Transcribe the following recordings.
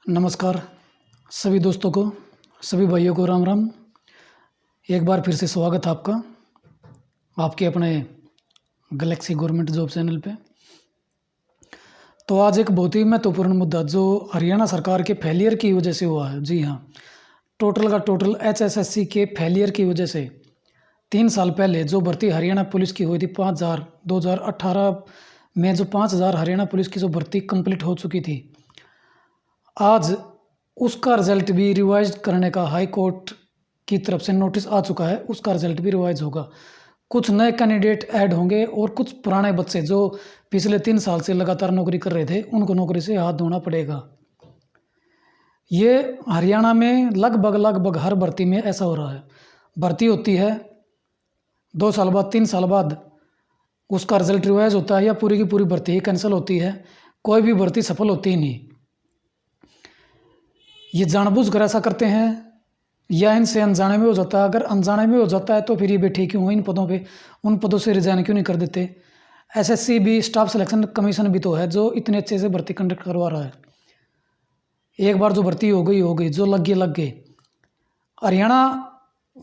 नमस्कार सभी दोस्तों को, सभी भाइयों को राम राम। एक बार फिर से स्वागत है आपका आपके अपने गैलेक्सी गवर्नमेंट जॉब चैनल पे। तो आज एक बहुत ही महत्वपूर्ण मुद्दा जो हरियाणा सरकार के फेलियर की वजह से हुआ है। जी हाँ, टोटल का टोटल HSSC के फेलियर की वजह से 3 साल पहले जो भर्ती हरियाणा पुलिस की हुई थी 2018 में, जो 5000 हरियाणा पुलिस की जो भर्ती कंप्लीट हो चुकी थी, आज उसका रिजल्ट भी रिवाइज करने का हाई कोर्ट की तरफ से नोटिस आ चुका है। उसका रिजल्ट भी रिवाइज होगा, कुछ नए कैंडिडेट ऐड होंगे और कुछ पुराने बच्चे जो पिछले 3 साल से लगातार नौकरी कर रहे थे उनको नौकरी से हाथ धोना पड़ेगा। ये हरियाणा में लगभग हर भर्ती में ऐसा हो रहा है। भर्ती होती है 2 साल बाद, 3 साल बाद उसका रिजल्ट रिवाइज होता है या पूरी की पूरी भर्ती ही कैंसिल होती है। कोई भी भर्ती सफल होती ही नहीं। ये जानबूझकर ऐसा करते हैं या इनसे अनजाने में हो जाता है। अगर अनजाने में हो जाता है तो फिर ये बैठे क्यों हो इन पदों पे, उन पदों से रिजाइन क्यों नहीं कर देते। SSC भी, स्टाफ सिलेक्शन कमीशन भी तो है जो इतने अच्छे से भर्ती कंडक्ट करवा रहा है। एक बार जो भर्ती हो गई, जो लग गई। हरियाणा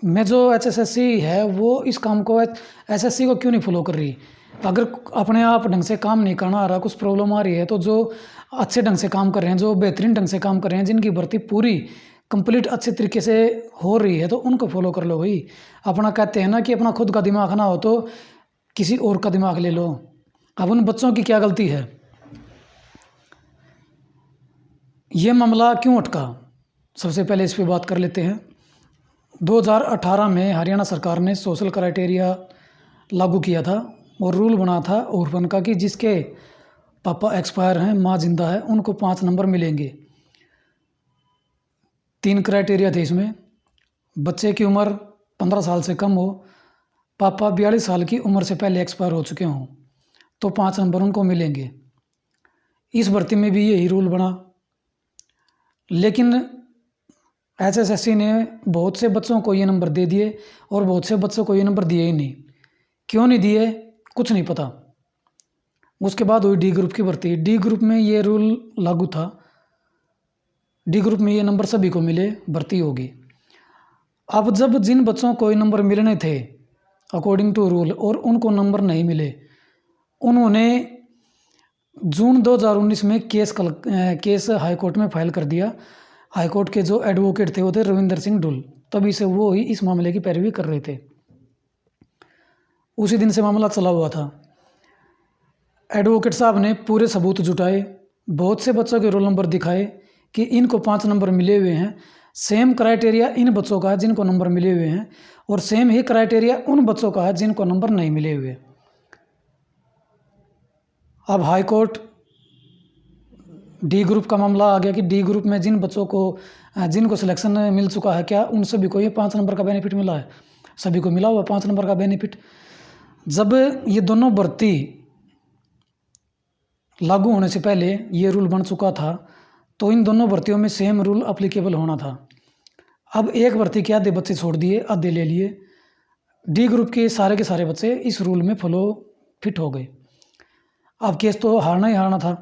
में जो HSSC है वो इस काम को, SSC को क्यों नहीं फॉलो कर रही। अगर अपने आप ढंग से काम नहीं करना आ रहा, कुछ प्रॉब्लम आ रही है, तो जो अच्छे ढंग से काम कर रहे हैं, जो बेहतरीन ढंग से काम कर रहे हैं, जिनकी भर्ती पूरी कंप्लीट अच्छे तरीके से हो रही है, तो उनको फॉलो कर लो भाई। अपना कहते हैं ना कि अपना खुद का दिमाग ना हो तो किसी और का दिमाग ले लो। अब उन बच्चों की क्या गलती है, ये मामला क्यों अटका, सबसे पहले इस पर बात कर लेते हैं। 2018 में हरियाणा सरकार ने सोशल क्राइटेरिया लागू किया था और रूल बना था ऑर्फन का कि जिसके पापा एक्सपायर हैं, माँ जिंदा है, उनको 5 नंबर मिलेंगे। 3 क्राइटेरिया थे इसमें। बच्चे की उम्र 15 साल से कम हो, पापा 42 साल की उम्र से पहले एक्सपायर हो चुके हों, तो 5 नंबर उनको मिलेंगे। इस भर्ती में भी यही रूल बना, लेकिन HSSC ने बहुत से बच्चों को ये नंबर दे दिए और बहुत से बच्चों को ये नंबर दिए ही नहीं। क्यों नहीं दिए कुछ नहीं पता। उसके बाद हुई D ग्रुप की भर्ती। D ग्रुप में ये रूल लागू था। D ग्रुप में ये नंबर सभी को मिले, भर्ती होगी। अब जब जिन बच्चों को ये नंबर मिलने थे अकॉर्डिंग टू रूल और उनको नंबर नहीं मिले, उन्होंने जून 2019 में केस हाई कोर्ट में फाइल कर दिया। हाई कोर्ट के जो एडवोकेट थे वो थे रविंदर सिंह ढुल, तभी से वो ही इस मामले की पैरवी कर रहे थे। उसी दिन से मामला चला हुआ था। एडवोकेट साहब ने पूरे सबूत जुटाए, बहुत से बच्चों के रोल नंबर दिखाए कि इनको 5 नंबर मिले हुए हैं। सेम क्राइटेरिया इन बच्चों का है जिनको नंबर मिले हुए हैं, और सेम ही क्राइटेरिया उन बच्चों का है जिनको नंबर नहीं मिले हुए। अब हाई कोर्ट D ग्रुप का मामला आ गया कि D ग्रुप में जिन बच्चों को, जिनको सिलेक्शन मिल चुका है, क्या उन सभी को ये 5 नंबर का बेनिफिट मिला है? सभी को मिला हुआ 5 नंबर का बेनिफिट। जब ये दोनों भर्ती लागू होने से पहले ये रूल बन चुका था, तो इन दोनों भर्तियों में सेम रूल अप्लीकेबल होना था। अब एक भर्ती के आधे बच्चे छोड़ दिए, आधे ले लिए। D ग्रुप के सारे बच्चे इस रूल में फिट हो गए। अब केस तो हारना ही हारना था,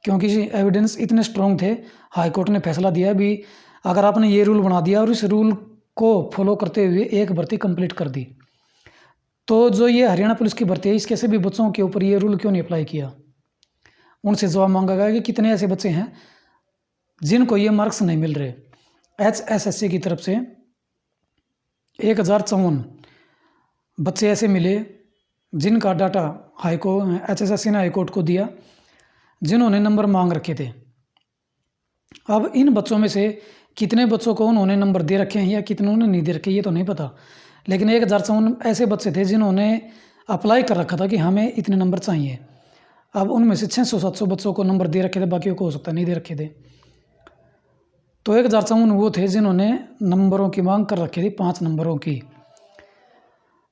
क्योंकि एविडेंस इतने स्ट्रॉन्ग थे। हाई कोर्ट ने फैसला दिया भी, अगर आपने ये रूल बना दिया और इस रूल को फॉलो करते हुए एक भर्ती कंप्लीट कर दी, तो जो ये हरियाणा पुलिस की भर्ती है, इसके सभी बच्चों के ऊपर ये रूल क्यों नहीं अप्लाई किया। उनसे जवाब मांगा गया कि कितने ऐसे बच्चे हैं जिनको ये मार्क्स नहीं मिल रहे। HSSC की तरफ से 1054 बच्चे ऐसे मिले जिनका डाटा HSSC ने हाई कोर्ट को दिया, जिन्होंने नंबर मांग रखे थे। अब इन बच्चों में से कितने बच्चों को उन्होंने नंबर दे रखे हैं या कितनों ने नहीं दे रखे ये तो नहीं पता, लेकिन 1054 ऐसे बच्चे थे जिन्होंने अप्लाई कर रखा था कि हमें इतने नंबर चाहिए। अब उनमें से 600-700 बच्चों को नंबर दे रखे थे, बाकियों को हो सकता नहीं दे रखे थे। तो 1054 वो थे जिन्होंने नंबरों की मांग कर रखी थी, 5 नंबरों की।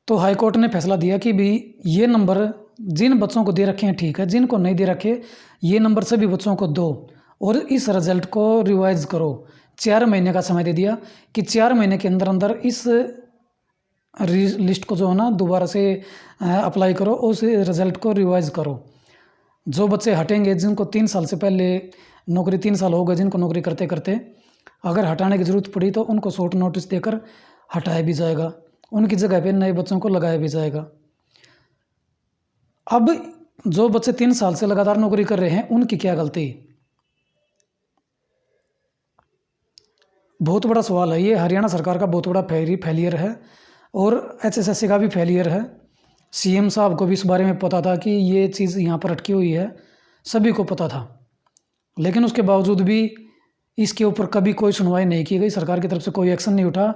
तो हाई कोर्ट ने फैसला दिया कि भी ये नंबर जिन बच्चों को दे रखे हैं ठीक है, जिनको नहीं दे रखे ये नंबर सभी बच्चों को दो और इस रिजल्ट को रिवाइज करो। 4 महीने का समय दे दिया कि 4 महीने के अंदर अंदर इस लिस्ट को जो है ना दोबारा से अप्लाई करो, उस रिज़ल्ट को रिवाइज करो। जो बच्चे हटेंगे, जिनको 3 साल से पहले नौकरी 3 साल हो गए जिनको नौकरी करते करते, अगर हटाने की ज़रूरत पड़ी तो उनको शॉर्ट नोटिस देकर हटाया भी जाएगा, उनकी जगह पे नए बच्चों को लगाया भी जाएगा। अब जो बच्चे 3 साल से लगातार नौकरी कर रहे हैं उनकी क्या गलती? बहुत बड़ा सवाल है ये। हरियाणा सरकार का बहुत बड़ा फेलियर है और HSSC का भी फेलियर है। CM साहब को भी इस बारे में पता था कि ये चीज़ यहाँ पर अटकी हुई है, सभी को पता था, लेकिन उसके बावजूद भी इसके ऊपर कभी कोई सुनवाई नहीं की गई। सरकार की तरफ से कोई एक्शन नहीं उठा,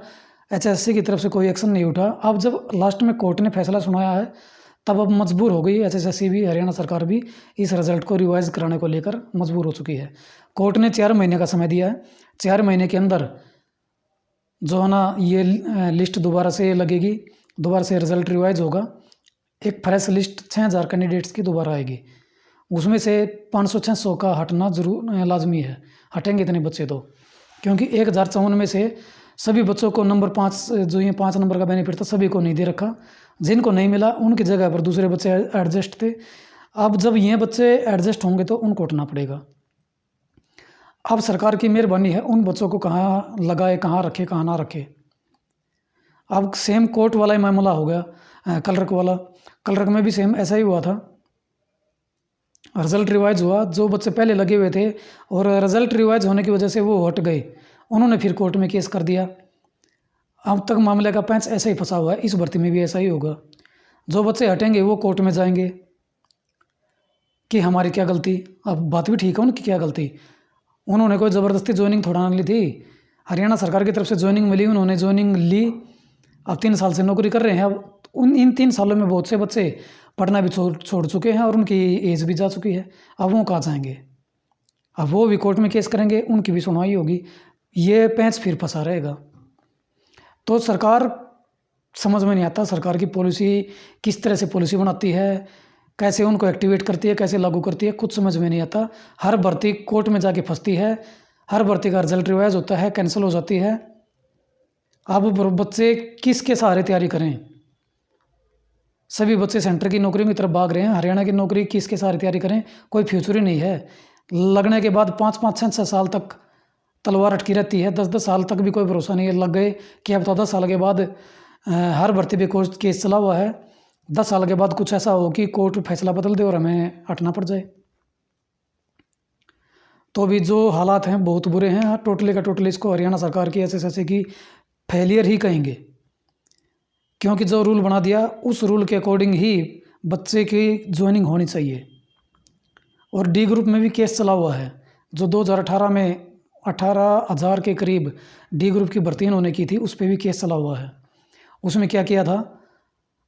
HSSC की तरफ से कोई एक्शन नहीं उठा। अब जब लास्ट में कोर्ट ने फैसला सुनाया है तब अब मजबूर हो गई HSSC भी, हरियाणा सरकार भी इस रिज़ल्ट को रिवाइज कराने को लेकर मजबूर हो चुकी है। कोर्ट ने 4 महीने का समय दिया है। 4 महीने के अंदर जो है ना ये लिस्ट दोबारा से लगेगी, दोबारा से रिज़ल्ट रिवाइज होगा। एक फ्रेश लिस्ट 6000 कैंडिडेट्स की दोबारा आएगी, उसमें से 500-600 का हटना जरूर लाजमी है। हटेंगे इतने बच्चे तो, क्योंकि 1054 में से सभी बच्चों को नंबर 5 जो ये 5 नंबर का बेनिफिट था सभी को नहीं दे रखा। जिनको नहीं मिला उनकी जगह पर दूसरे बच्चे एडजस्ट थे। अब जब ये बच्चे एडजस्ट होंगे तो उनको उठना पड़ेगा। अब सरकार की मेहरबानी है, उन बच्चों को कहाँ लगाए, कहाँ रखे, कहाँ ना रखे। अब सेम कोर्ट वाला ही मामला हो गया कलरक वाला। कलरक में भी सेम ऐसा ही हुआ था। रिज़ल्ट रिवाइज हुआ, जो बच्चे पहले लगे हुए थे और रिज़ल्ट रिवाइज होने की वजह से वो हट गए, उन्होंने फिर कोर्ट में केस कर दिया। अब तक मामले का पेंच ऐसा ही फंसा हुआ है, इस भर्ती में भी ऐसा ही होगा। जो बच्चे हटेंगे वो कोर्ट में जाएंगे कि हमारी क्या गलती। अब बात भी ठीक है, उनकी क्या गलती? उन्होंने कोई ज़बरदस्ती ज्वाइनिंग थोड़ा ना ली थी, हरियाणा सरकार की तरफ से ज्वाइनिंग मिली, उन्होंने ज्वाइनिंग ली। अब 3 साल से नौकरी कर रहे हैं। अब इन 3 सालों में बहुत से बच्चे पढ़ना भी छोड़ चुके हैं और उनकी एज भी जा चुकी है। अब वो कहाँ जाएंगे? अब वो भी कोर्ट में केस करेंगे, उनकी भी सुनवाई होगी, ये पेंच फिर फंसा रहेगा। तो सरकार समझ में नहीं आता, सरकार की पॉलिसी किस तरह से पॉलिसी बनाती है, कैसे उनको एक्टिवेट करती है, कैसे लागू करती है, कुछ समझ में नहीं आता। हर भर्ती कोर्ट में जाके फंसती है, हर भर्ती का रिजल्ट रिवाइज होता है, कैंसिल हो जाती है। अब बच्चे किसके सहारे तैयारी करें? सभी बच्चे सेंटर की नौकरियों की तरफ भाग रहे हैं, हरियाणा की नौकरी किसके सहारे तैयारी करें? कोई फ्यूचर ही नहीं है। लगने के बाद 5-5, 6-6 साल तक तलवार अटकी रहती है, 10-10 साल तक भी कोई भरोसा नहीं है। लग गए कि अब तो 10 साल के बाद हर भर्ती पे कोर्ट केस चला हुआ है, 10 साल के बाद कुछ ऐसा हो कि कोर्ट फैसला बदल दे और हमें हटना पड़ जाए। तो अभी जो हालात हैं बहुत बुरे हैं। टोटली का टोटली इसको हरियाणा सरकार की HSSC की फेलियर ही कहेंगे, क्योंकि जो रूल बना दिया उस रूल के अकॉर्डिंग ही बच्चे की ज्वाइनिंग होनी चाहिए। और डी ग्रुप में भी केस चला हुआ है, जो 2018 में 18,000 के करीब डी ग्रुप की भर्ती इन्होंने की थी, उस पर भी केस चला हुआ है। उसमें क्या किया था,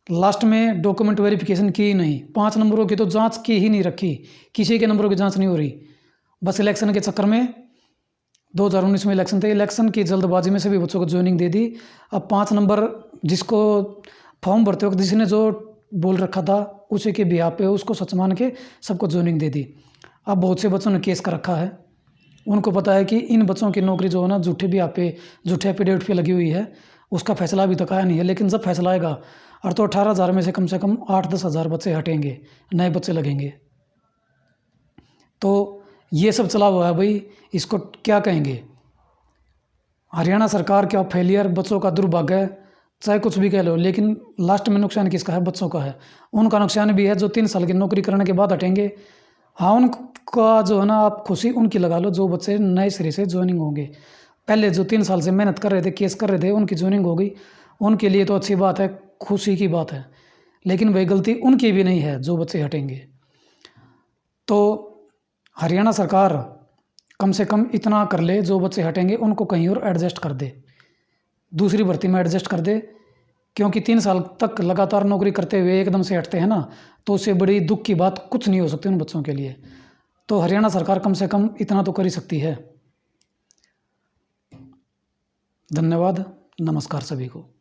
लास्ट में डॉक्यूमेंट वेरिफिकेशन की ही नहीं, 5 नंबरों की तो जांच की ही नहीं रखी, किसी के नंबरों की जांच नहीं हो रही। बस इलेक्शन के चक्कर में 2019 में इलेक्शन थे, इलेक्शन की जल्दबाजी में सभी बच्चों को ज्वाइनिंग दे दी। अब 5 नंबर जिसको फॉर्म भरते वक्त जिसने जो बोल रखा था उसी के बिहार पे उसको सच मान के सबको ज्वाइनिंग दे दी। अब बहुत से बच्चों ने केस कर रखा है, उनको पता है कि इन बच्चों की नौकरी जो है ना झूठे बिहार पे, झूठे एफिडेविट पे लगी हुई है, उसका फैसला अभी तक आया नहीं है। लेकिन जब फैसला आएगा और तो 18,000 में से कम 8-10 हज़ार बच्चे हटेंगे, नए बच्चे लगेंगे। तो ये सब चला हुआ है भाई, इसको क्या कहेंगे? हरियाणा सरकार का फेलियर, बच्चों का दुर्भाग्य, चाहे कुछ भी कह लो, लेकिन लास्ट में नुकसान किसका है? बच्चों का है। उनका नुकसान भी है जो 3 साल की नौकरी करने के बाद हटेंगे। हाँ, उनका जो है ना आप खुशी उनकी लगा लो जो बच्चे नए सिरे से ज्वाइनिंग होंगे। पहले जो 3 साल से मेहनत कर रहे थे, केस कर रहे थे, उनकी ज्वाइनिंग हो गई, उनके लिए तो अच्छी बात है, खुशी की बात है। लेकिन वही गलती उनकी भी नहीं है जो बच्चे हटेंगे। तो हरियाणा सरकार कम से कम इतना कर ले, जो बच्चे हटेंगे उनको कहीं और एडजस्ट कर दे, दूसरी भर्ती में एडजस्ट कर दे। क्योंकि 3 साल तक लगातार नौकरी करते हुए एकदम से हटते हैं ना, तो उससे बड़ी दुख की बात कुछ नहीं हो सकती उन बच्चों के लिए। तो हरियाणा सरकार कम से कम इतना तो कर ही सकती है। धन्यवाद, नमस्कार सभी को।